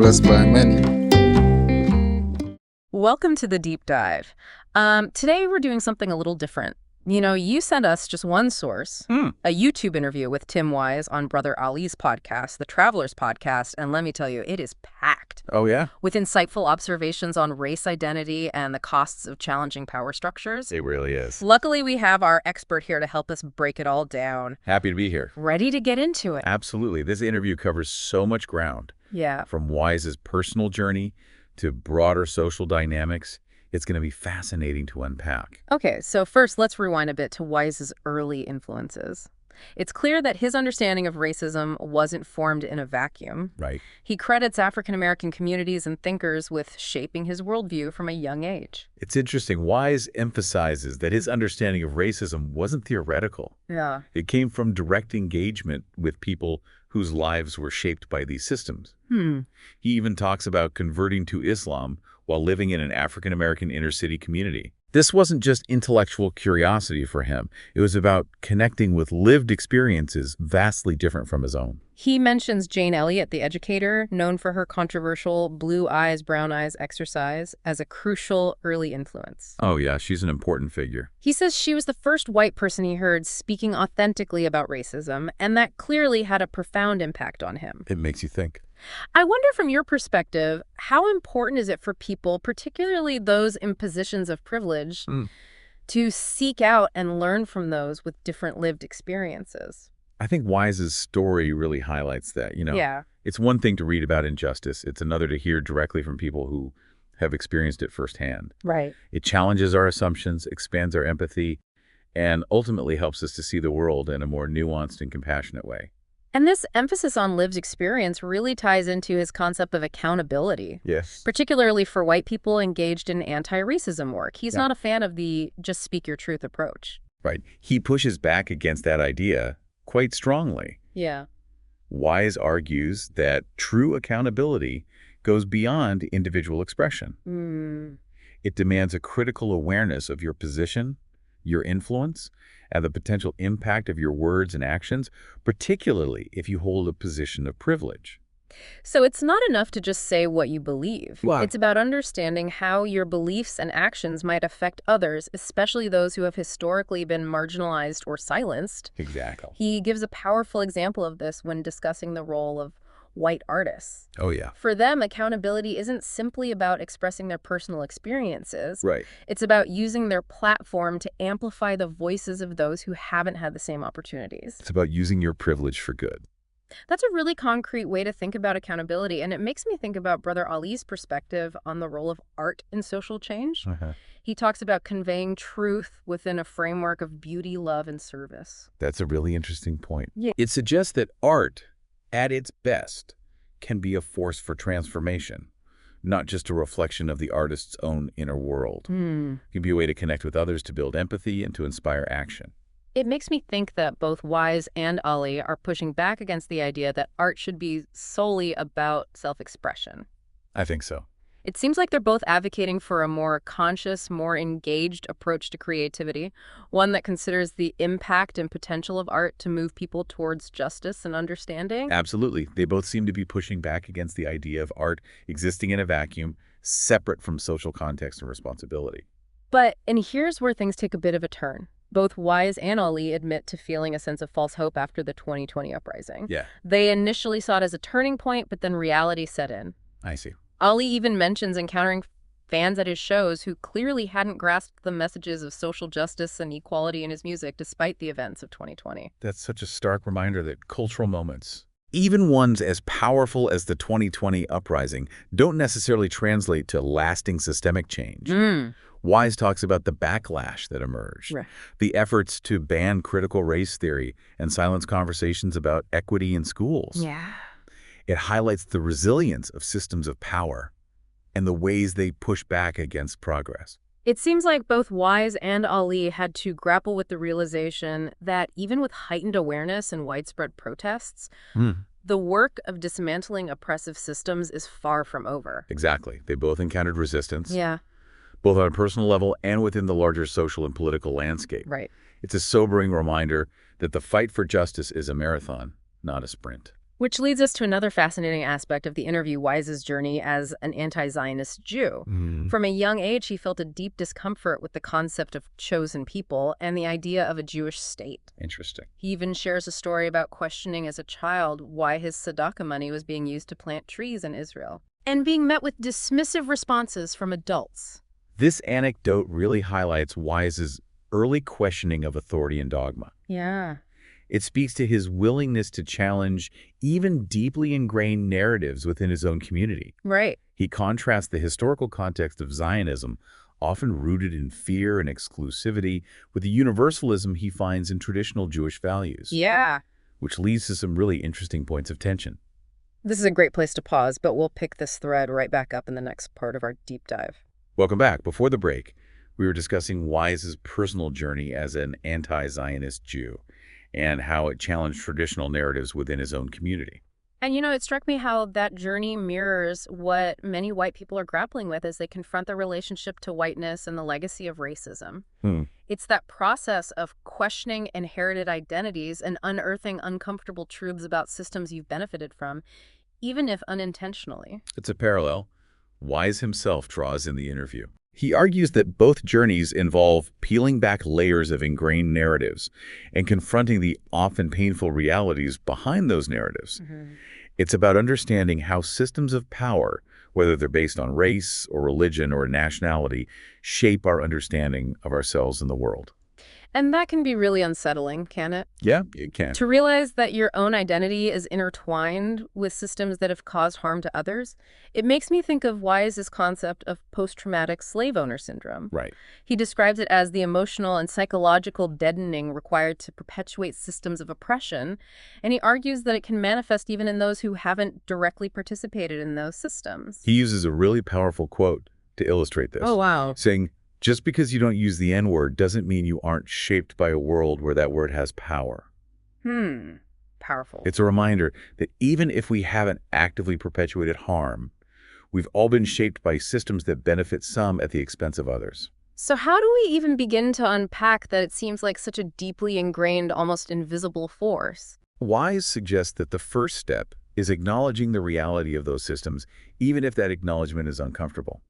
discussed by many. Welcome to the Deep Dive. Today we're doing something a little different. You sent us just one source, a YouTube interview with Tim Wise on Brother Ali's podcast, the Travelers Podcast, and let me tell you, it is packed. Oh, yeah? With insightful observations on race identity and the costs of challenging power structures. It really is. Luckily, we have our expert here to help us break it all down. Happy to be here. Ready to get into it. Absolutely. This interview covers so much ground. Yeah. From Wise's personal journey to broader social dynamics. It's going to be fascinating to unpack. Okay, so first let's rewind a bit to Wise's early influences. It's clear that his understanding of racism wasn't formed in a vacuum. Right. He credits African-American communities and thinkers with shaping his worldview from a young age. It's interesting. Wise emphasizes that his understanding of racism wasn't theoretical. Yeah. It came from direct engagement with people whose lives were shaped by these systems. He even talks about converting to Islam while living in an African-American inner-city community. This wasn't just intellectual curiosity for him. It was about connecting with lived experiences vastly different from his own. He mentions Jane Elliott, the educator, known for her controversial blue eyes, brown eyes exercise, as a crucial early influence. Oh, yeah, she's an important figure. He says she was the first white person he heard speaking authentically about racism, and that clearly had a profound impact on him. It makes you think. I wonder, from your perspective, how important is it for people, particularly those in positions of privilege, to seek out and learn from those with different lived experiences? I think Wise's story really highlights that. Yeah. It's one thing to read about injustice. It's another to hear directly from people who have experienced it firsthand. Right. It challenges our assumptions, expands our empathy, and ultimately helps us to see the world in a more nuanced and compassionate way. And this emphasis on lived experience really ties into his concept of accountability. Yes. Particularly for white people engaged in anti-racism work. He's not a fan of the just speak your truth approach. Right. He pushes back against that idea quite strongly. Yeah. Wise argues that true accountability goes beyond individual expression. It demands a critical awareness of your position, your influence, and the potential impact of your words and actions, particularly if you hold a position of privilege. So it's not enough to just say what you believe. What? It's about understanding how your beliefs and actions might affect others, especially those who have historically been marginalized or silenced. Exactly. He gives a powerful example of this when discussing the role of white artists. Oh, yeah. For them, accountability isn't simply about expressing their personal experiences. Right. It's about using their platform to amplify the voices of those who haven't had the same opportunities. It's about using your privilege for good. That's a really concrete way to think about accountability, and it makes me think about Brother Ali's perspective on the role of art in social change. He talks about conveying truth within a framework of beauty, love, and service. That's a really interesting point. Yeah. It suggests that art, at its best, can be a force for transformation, not just a reflection of the artist's own inner world. It can be a way to connect with others, to build empathy, and to inspire action. It makes me think that both Wise and Ali are pushing back against the idea that art should be solely about self-expression. I think so. It seems like they're both advocating for a more conscious, more engaged approach to creativity, one that considers the impact and potential of art to move people towards justice and understanding. Absolutely. They both seem to be pushing back against the idea of art existing in a vacuum, separate from social context and responsibility. And here's where things take a bit of a turn. Both Wise and Ali admit to feeling a sense of false hope after the 2020 uprising. Yeah. They initially saw it as a turning point, but then reality set in. I see. Ali even mentions encountering fans at his shows who clearly hadn't grasped the messages of social justice and equality in his music despite the events of 2020. That's such a stark reminder that cultural moments, even ones as powerful as the 2020 uprising, don't necessarily translate to lasting systemic change. Wise talks about the backlash that emerged, the efforts to ban critical race theory and silence conversations about equity in schools. Yeah. It highlights the resilience of systems of power and the ways they push back against progress. It seems like both Wise and Ali had to grapple with the realization that even with heightened awareness and widespread protests, the work of dismantling oppressive systems is far from over. Exactly. They both encountered resistance. Yeah. Both on a personal level and within the larger social and political landscape. Right. It's a sobering reminder that the fight for justice is a marathon, not a sprint. Which leads us to another fascinating aspect of the interview, Wise's journey as an anti-Zionist Jew. From a young age, he felt a deep discomfort with the concept of chosen people and the idea of a Jewish state. Interesting. He even shares a story about questioning as a child why his tzedakah money was being used to plant trees in Israel, and being met with dismissive responses from adults. This anecdote really highlights Wise's early questioning of authority and dogma. Yeah. It speaks to his willingness to challenge even deeply ingrained narratives within his own community. Right. He contrasts the historical context of Zionism, often rooted in fear and exclusivity, with the universalism he finds in traditional Jewish values. Yeah. Which leads to some really interesting points of tension. This is a great place to pause, but we'll pick this thread right back up in the next part of our deep dive. Welcome back. Before the break, we were discussing Wise's personal journey as an anti-Zionist Jew and how it challenged traditional narratives within his own community. And, it struck me how that journey mirrors what many white people are grappling with as they confront their relationship to whiteness and the legacy of racism. It's that process of questioning inherited identities and unearthing uncomfortable truths about systems you've benefited from, even if unintentionally. It's a parallel Wise himself draws in the interview. He argues that both journeys involve peeling back layers of ingrained narratives and confronting the often painful realities behind those narratives. It's about understanding how systems of power, whether they're based on race or religion or nationality, shape our understanding of ourselves and the world. And that can be really unsettling, can it? Yeah, it can. To realize that your own identity is intertwined with systems that have caused harm to others. It makes me think of Wise's concept of post-traumatic slave owner syndrome. Right. He describes it as the emotional and psychological deadening required to perpetuate systems of oppression, and he argues that it can manifest even in those who haven't directly participated in those systems. He uses a really powerful quote to illustrate this. Oh, wow. Saying, just because you don't use the N-word doesn't mean you aren't shaped by a world where that word has power. Powerful. It's a reminder that even if we haven't actively perpetuated harm, we've all been shaped by systems that benefit some at the expense of others. So how do we even begin to unpack that it seems like such a deeply ingrained, almost invisible force? Wise suggests that the first step is acknowledging the reality of those systems, even if that acknowledgement is uncomfortable.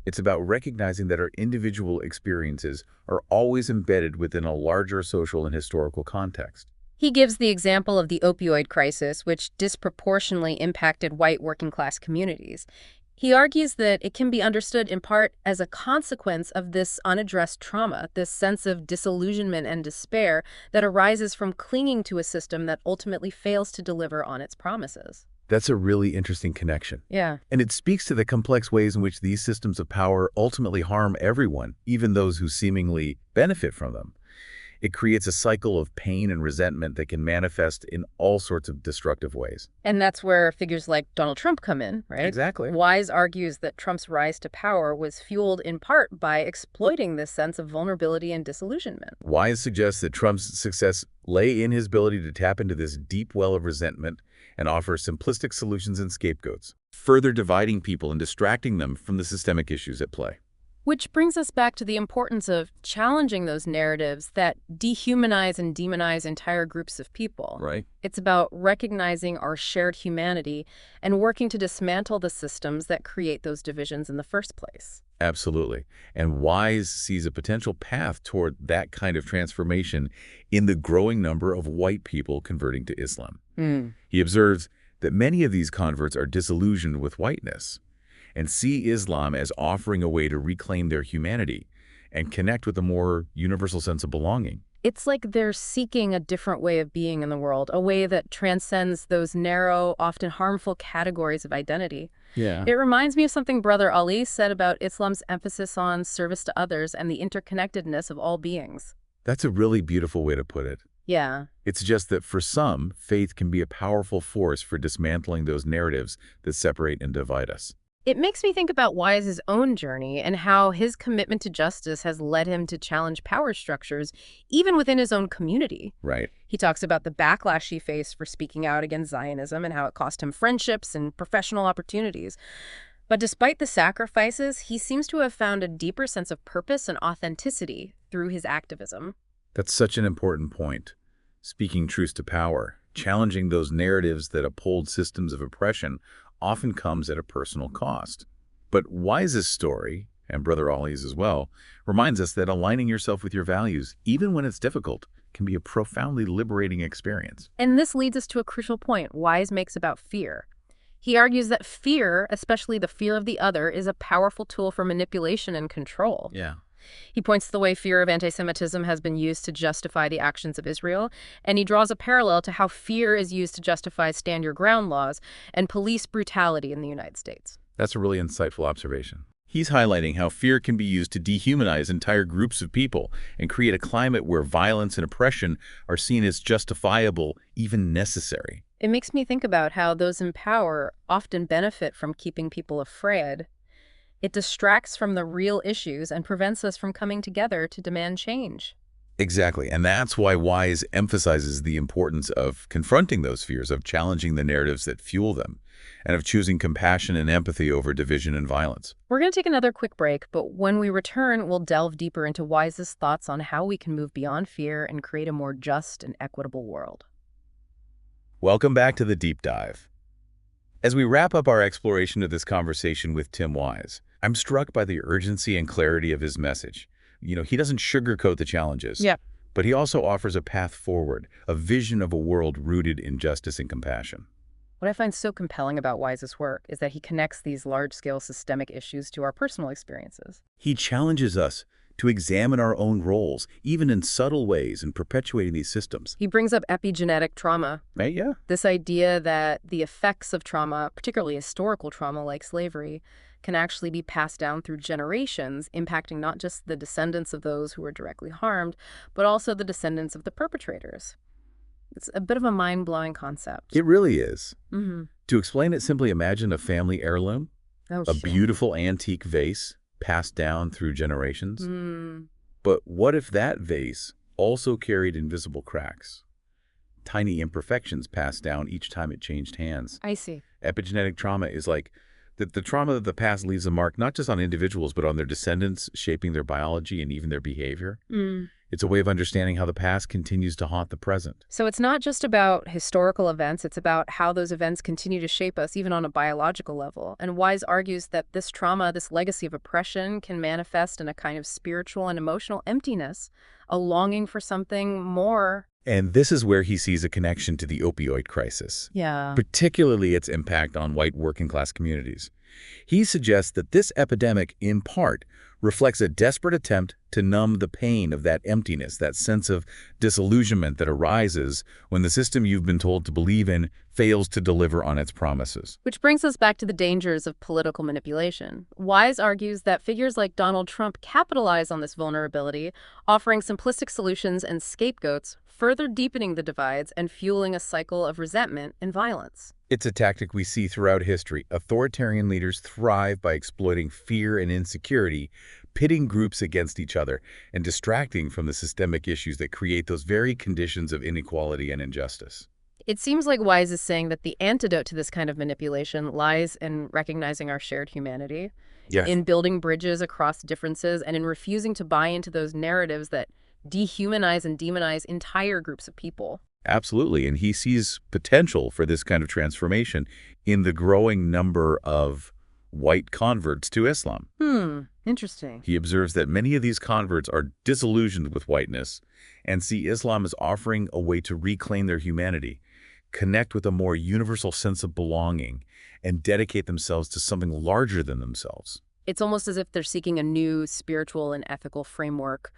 It's about recognizing that our individual experiences are always embedded within a larger social and historical context. He gives the example of the opioid crisis, which disproportionately impacted white working-class communities. He argues that it can be understood in part as a consequence of this unaddressed trauma, this sense of disillusionment and despair that arises from clinging to a system that ultimately fails to deliver on its promises. That's a really interesting connection. Yeah. And it speaks to the complex ways in which these systems of power ultimately harm everyone, even those who seemingly benefit from them. It creates a cycle of pain and resentment that can manifest in all sorts of destructive ways. And that's where figures like Donald Trump come in, right? Exactly. Wise argues that Trump's rise to power was fueled in part by exploiting this sense of vulnerability and disillusionment. Wise suggests that Trump's success lay in his ability to tap into this deep well of resentment and offer simplistic solutions and scapegoats, further dividing people and distracting them from the systemic issues at play. Which brings us back to the importance of challenging those narratives that dehumanize and demonize entire groups of people. Right. It's about recognizing our shared humanity and working to dismantle the systems that create those divisions in the first place. Absolutely. And Wise sees a potential path toward that kind of transformation in the growing number of white people converting to Islam. He observes that many of these converts are disillusioned with whiteness and see Islam as offering a way to reclaim their humanity and connect with a more universal sense of belonging. It's like they're seeking a different way of being in the world, a way that transcends those narrow, often harmful categories of identity. Yeah. It reminds me of something Brother Ali said about Islam's emphasis on service to others and the interconnectedness of all beings. That's a really beautiful way to put it. Yeah. It's just that for some, faith can be a powerful force for dismantling those narratives that separate and divide us. It makes me think about Wise's own journey and how his commitment to justice has led him to challenge power structures, even within his own community. Right. He talks about the backlash he faced for speaking out against Zionism and how it cost him friendships and professional opportunities. But despite the sacrifices, he seems to have found a deeper sense of purpose and authenticity through his activism. That's such an important point. Speaking truth to power. Challenging those narratives that uphold systems of oppression often comes at a personal cost. But Wise's story, and Brother Ollie's as well, reminds us that aligning yourself with your values, even when it's difficult, can be a profoundly liberating experience. And this leads us to a crucial point Wise makes about fear. He argues that fear, especially the fear of the other, is a powerful tool for manipulation and control. Yeah. He points to the way fear of anti-Semitism has been used to justify the actions of Israel, and he draws a parallel to how fear is used to justify stand-your-ground laws and police brutality in the United States. That's a really insightful observation. He's highlighting how fear can be used to dehumanize entire groups of people and create a climate where violence and oppression are seen as justifiable, even necessary. It makes me think about how those in power often benefit from keeping people afraid. It distracts from the real issues and prevents us from coming together to demand change. Exactly, and that's why Wise emphasizes the importance of confronting those fears, of challenging the narratives that fuel them, and of choosing compassion and empathy over division and violence. We're going to take another quick break, but when we return, we'll delve deeper into Wise's thoughts on how we can move beyond fear and create a more just and equitable world. Welcome back to The Deep Dive. As we wrap up our exploration of this conversation with Tim Wise, I'm struck by the urgency and clarity of his message. He doesn't sugarcoat the challenges, but he also offers a path forward, a vision of a world rooted in justice and compassion. What I find so compelling about Wise's work is that he connects these large-scale systemic issues to our personal experiences. He challenges us to examine our own roles, even in subtle ways, in perpetuating these systems. He brings up epigenetic trauma. Right, yeah. This idea that the effects of trauma, particularly historical trauma like slavery, can actually be passed down through generations, impacting not just the descendants of those who were directly harmed, but also the descendants of the perpetrators. It's a bit of a mind-blowing concept. It really is. Mm-hmm. To explain it simply, imagine a family heirloom, a beautiful antique vase passed down through generations. But what if that vase also carried invisible cracks? Tiny imperfections passed down each time it changed hands. I see. Epigenetic trauma is like the trauma of the past leaves a mark not just on individuals, but on their descendants, shaping their biology and even their behavior. It's a way of understanding how the past continues to haunt the present. So it's not just about historical events, it's about how those events continue to shape us, even on a biological level. And Wise argues that this trauma, this legacy of oppression, can manifest in a kind of spiritual and emotional emptiness, a longing for something more. And this is where he sees a connection to the opioid crisis, Yeah. particularly its impact on white working-class communities. He suggests that this epidemic, in part, reflects a desperate attempt to numb the pain of that emptiness, that sense of disillusionment that arises when the system you've been told to believe in fails to deliver on its promises. Which brings us back to the dangers of political manipulation. Wise argues that figures like Donald Trump capitalize on this vulnerability, offering simplistic solutions and scapegoats, further deepening the divides and fueling a cycle of resentment and violence. It's a tactic we see throughout history. Authoritarian leaders thrive by exploiting fear and insecurity, pitting groups against each other, and distracting from the systemic issues that create those very conditions of inequality and injustice. It seems like Wise is saying that the antidote to this kind of manipulation lies in recognizing our shared humanity, in building bridges across differences, and in refusing to buy into those narratives that dehumanize and demonize entire groups of people. Absolutely, and he sees potential for this kind of transformation in the growing number of white converts to Islam. Interesting. He observes that many of these converts are disillusioned with whiteness and see Islam as offering a way to reclaim their humanity, connect with a more universal sense of belonging, and dedicate themselves to something larger than themselves. It's almost as if they're seeking a new spiritual and ethical framework,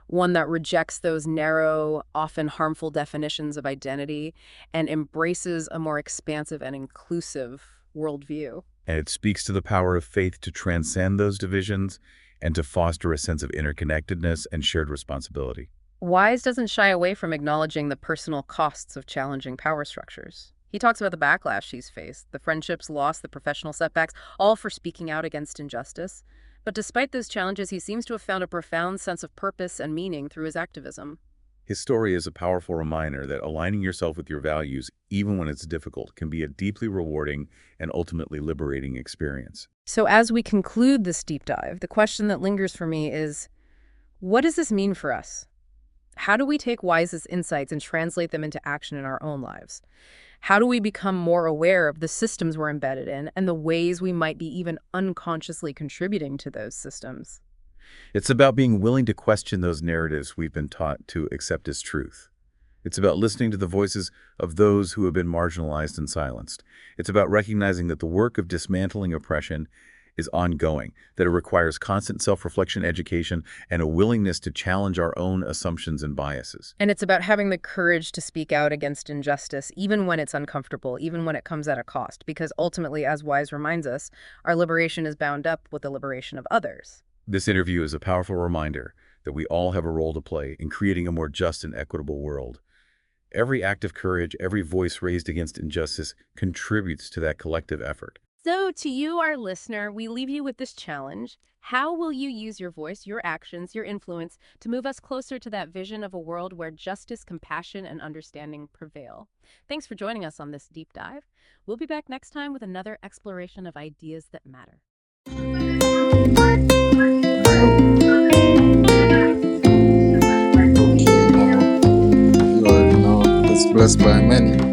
one that rejects those narrow, often harmful definitions of identity and embraces a more expansive and inclusive worldview. And it speaks to the power of faith to transcend those divisions and to foster a sense of interconnectedness and shared responsibility. Wise doesn't shy away from acknowledging the personal costs of challenging power structures. He talks about the backlash he's faced, the friendships lost, the professional setbacks, all for speaking out against injustice. But despite those challenges, he seems to have found a profound sense of purpose and meaning through his activism. His story is a powerful reminder that aligning yourself with your values, even when it's difficult, can be a deeply rewarding and ultimately liberating experience. So as we conclude this deep dive, the question that lingers for me is, what does this mean for us? How do we take Wise's insights and translate them into action in our own lives? How do we become more aware of the systems we're embedded in and the ways we might be even unconsciously contributing to those systems? It's about being willing to question those narratives we've been taught to accept as truth. It's about listening to the voices of those who have been marginalized and silenced. It's about recognizing that the work of dismantling oppression is ongoing, that it requires constant self-reflection, education, and a willingness to challenge our own assumptions and biases. And it's about having the courage to speak out against injustice, even when it's uncomfortable, even when it comes at a cost, because ultimately, as Wise reminds us, our liberation is bound up with the liberation of others. This interview is a powerful reminder that we all have a role to play in creating a more just and equitable world. Every act of courage, every voice raised against injustice contributes to that collective effort. So to you, our listener, we leave you with this challenge. How will you use your voice, your actions, your influence to move us closer to that vision of a world where justice, compassion, and understanding prevail? Thanks for joining us on this deep dive. We'll be back next time with another exploration of ideas that matter. You are now blessed by many.